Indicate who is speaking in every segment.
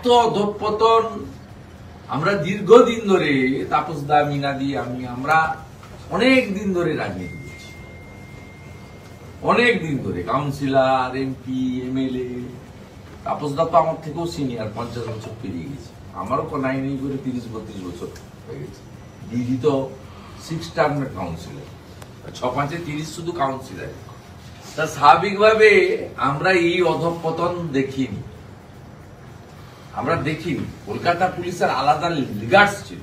Speaker 1: এত অধঃপতন আমরা দীর্ঘদিন ধরে তাপসদা, মিনাদি, আমরা অনেক দিন ধরে রাজনীতি করছি, অনেক দিন ধরে কাউন্সিলর, এমপি, এমএলএ। তাপসদা তো আমার থেকেও সিনিয়র, 50 বছর পেরিয়ে গেছে। আমারও নাই নেই করে 30-32 বছর হয়ে গেছে। দিদি তো 6 টার্মের কাউন্সিলর, 6-5-এ 30 শুধু কাউন্সিলর। তা স্বাভাবিকভাবে আমরা এই অধঃপতন দেখিনি, আমরা দেখিনি। কলকাতা পুলিশের আলাদা লিগার্স ছিল।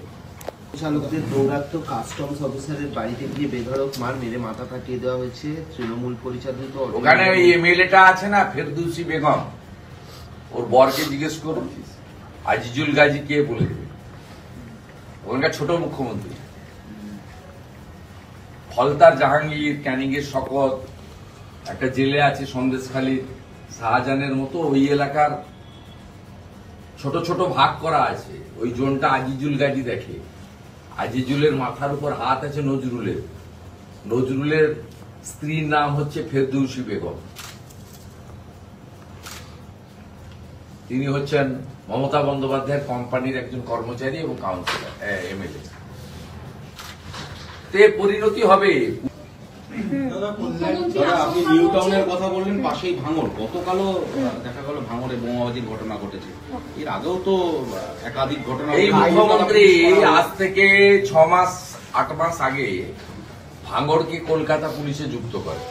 Speaker 2: চালকদের দৌরাত্ম, কাস্টমস অফিসারের বাড়িতে গিয়ে বেধড়ক মার মেরে মাথা ফাটিয়ে দেওয়া হয়েছে তৃণমূল পরিচালিত।
Speaker 1: ওখানে ওই এমএলএটা আছে না, ফেরদৌসি বেগম, ওর বরকে জিজ্ঞেস করুন আজিজুল গাজী কে বলে দেবে। ওখানকার ছোট মুখ্যমন্ত্রী ফলতার জাহাঙ্গীর, ক্যানিং এর শকত, একটা জেলে আছে সন্দেশখালীর শাহজাহানের মতো। ওই এলাকার ছোট ছোট ভাগ করা আছে। ওই জোনটা আজিজুল গাজী দেখে। আজিজুলের মাথার উপর হাত আছে নজরুলের। নজরুলের স্ত্রীর নাম হচ্ছে ফেরদৌসি বেগম। তিনি হচ্ছেন মমতা বন্দ্যোপাধ্যায়ের কোম্পানির একজন কর্মচারী এবং কাউন্সিলর, এমএলএ। তে পরিণতি হবে।
Speaker 3: আপনি নিউ টাউনের কথা বললেন, পাশেই ভাঙড়। গতকালও দেখা গেল ভাঙড়ে বোমাবাজির ঘটনা ঘটেছে। এর আগেও তো একাধিক ঘটনা।
Speaker 1: এই মুখ্যমন্ত্রী আজ থেকে 6-8 মাস আগে ভাঙড়কে কলকাতা পুলিশে যুক্ত করে।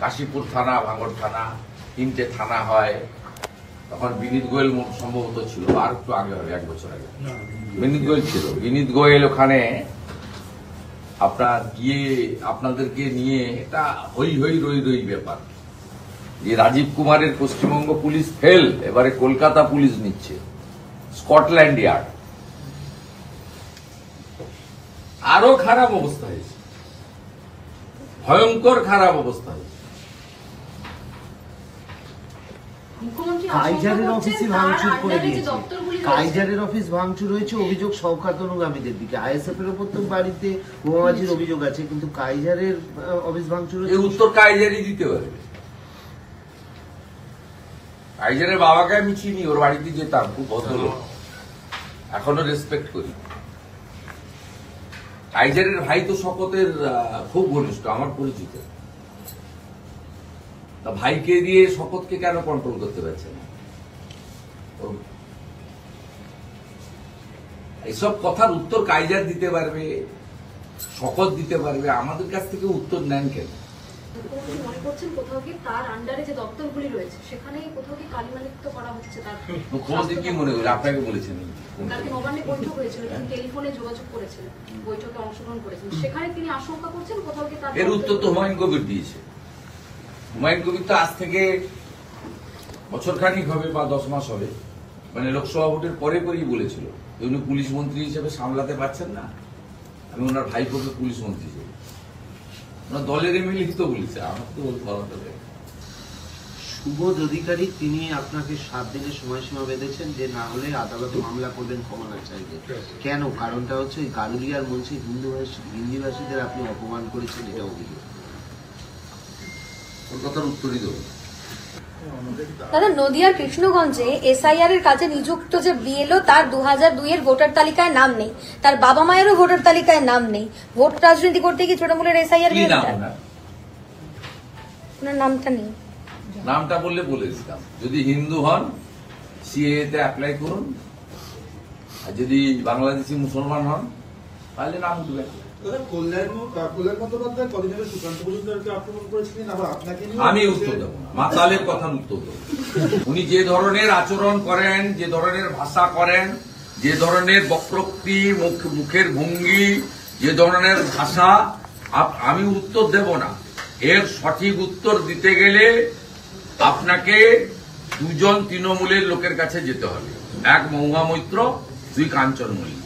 Speaker 1: কাশীপুর থানা, ভাঙড় থানা, 3টে থানা হয়। তখন বিনীত গোয়েল সম্ভবত ছিল, আর একটু আগে হবে, 1 বছর আগে বিনীত গোয়েল ছিল। বিনীত গোয়েল ওখানে আপনার গিয়ে আপনাদেরকে নিয়ে এটা হই হই রই রই ব্যাপার, যে রাজীব কুমারের পশ্চিমবঙ্গ পুলিশ ফেল, এবারে কলকাতা পুলিশ নিচ্ছে, স্কটল্যান্ড ইয়ার্ড। আরো খারাপ অবস্থা হয়েছে, ভয়ঙ্কর খারাপ অবস্থা হয়েছে।
Speaker 2: কাইজারের অফিসে ভাঙচুর করে দিয়েছে। কাইজারের অফিস ভাঙচুর হয়েছে, অভিযোগ শওকত অনুগামীদের দিকে। আইএসএফ এর উপর তো বাড়িতে বোমাবাজির অভিযোগ আছে, কিন্তু কাইজারের অফিস ভাঙচুর হয়েছে।
Speaker 1: এই উত্তর কাইজারই দিতে পারবে। কাইজারের বাবাকে আমি চিনি, ওর বাড়িতে যেতাম, খুব ভদ্রলোক, এখনো রেসপেক্ট করি। কাইজারের ভাই তো শপথের খুব ঘনিষ্ঠ, আমার পরিচিত। ভাইকে দিয়ে শপথকে কেন কন্ট্রোল করতে পারছে না? এইসব কথার উত্তর কাইজার দিতে পারবে, শপথ দিতে পারবে, আমাদের কাছ থেকে উত্তর নেন কেন?
Speaker 4: মনে করছেন কোথাও কি তার আন্ডারে যে দপ্তরগুলি রয়েছে সেখানে কোথাও কি কালিমালিপ্ত করা হচ্ছে? তার
Speaker 1: মুখ্যমন্ত্রী কি মনে করেন? আপনাকে বলেছেন
Speaker 4: কালকে নবান্নে বৈঠক হয়েছিল, তিনি টেলিফোনে যোগাযোগ করেছিলেন, বৈঠকে অংশগ্রহণ করেছেন, সেখানে তিনি আশঙ্কা করছেন কোথাও কি তার।
Speaker 1: এর উত্তর তো হুমায়ুন কবির দিয়েছে। হুমায়ুন কবির তো আজ থেকে বছরখানিক হবে বা 10 মাস হবে, মানে লোকসভা ভোটের পরে পরেই বলেছিল উনি পুলিশ মন্ত্রী হিসেবে সামলাতে পারছেন না, আমি ওনার ভাইপোকে পুলিশ মন্ত্রী হিসেবে। ওনার দলের এমএলএ তো বলেছে, আমার তো বলতে হবে।
Speaker 2: সুবোধ অধিকারী তিনি আপনাকে 7 দিনের সময়সীমা বেঁধেছেন, যে না হলে আদালতে মামলা করবেন ক্ষমা চাইলে। কেন? কারণটা হচ্ছে ওই গারুলিয়ার মঞ্চে হিন্দিভাষীদের আপনি অপমান করেছেন, এটা অভিযোগ।
Speaker 1: ওর কথার উত্তরই দেবো।
Speaker 5: দাদা, নদিয়ার কৃষ্ণগঞ্জে এসআইআর এর কাজে নিযুক্ত যে বিএলও, তার 2002 এর ভোটার তালিকায় নাম নেই, তার বাবা মায়েরও ভোটার তালিকায় নাম নেই। ভোট রাজনীতি করতে কি তৃণমূলের এসআইআর ওনার নামটা নেই?
Speaker 1: নামটা বললে বলে দিতাম। যদি হিন্দু হন সিএএ তে অ্যাপ্লাই করুন, আর যদি বাংলাদেশি মুসলমান হন তাহলে নাম উঠবে। আমি উত্তর দেবো না, মাতালের কথার উত্তর দেবো। উনি যে ধরনের আচরণ করেন, যে ধরনের ভাষা করেন, যে ধরনের বক্রোক্তি, মুখের ভঙ্গি, যে ধরনের ভাষা, আমি উত্তর দেব না। এর সঠিক উত্তর দিতে গেলে আপনাকে 2জন তৃণমূলের লোকের কাছে যেতে হবে। 1 মহুয়া মৈত্র, 2 কাঞ্চন মল্লিক।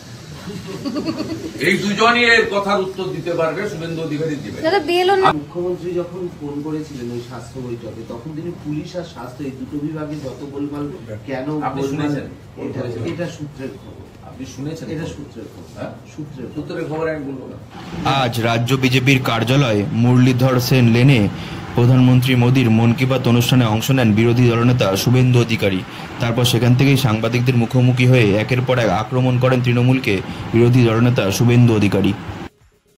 Speaker 1: এই 2জনই এর কথার উত্তর দিতে পারবে, শুভেন্দু অধিকারী দিবে।
Speaker 2: মুখ্যমন্ত্রী যখন ফোন করেছিলেন ওই স্বাস্থ্য বৈঠকে, তখন তিনি পুলিশ আর স্বাস্থ্য এই দুটো বিভাগে যত গোলমাল কেন
Speaker 1: আপনি শুনেছেন?
Speaker 2: এটা সূত্রের খবর।
Speaker 1: আপনি শুনেছেন
Speaker 2: এটা সূত্রের খবর।
Speaker 1: হ্যাঁ
Speaker 2: সূত্রের খবর।
Speaker 1: সূত্রের খবর আমি বলবো না।
Speaker 6: আজ রাজ্য বিজেপির কার্যালয়ে মুরলীধর সেন লেনে প্রধানমন্ত্রী মোদীর মন কি বাত অনুষ্ঠানে অংশ নেন বিরোধী দলনেতা শুভেন্দু অধিকারী। তারপর সেখান থেকেই সাংবাদিকদের মুখোমুখি হয়ে একের পর এক আক্রমণ করেন তৃণমূলকে বিরোধী দলনেতা শুভেন্দু অধিকারী।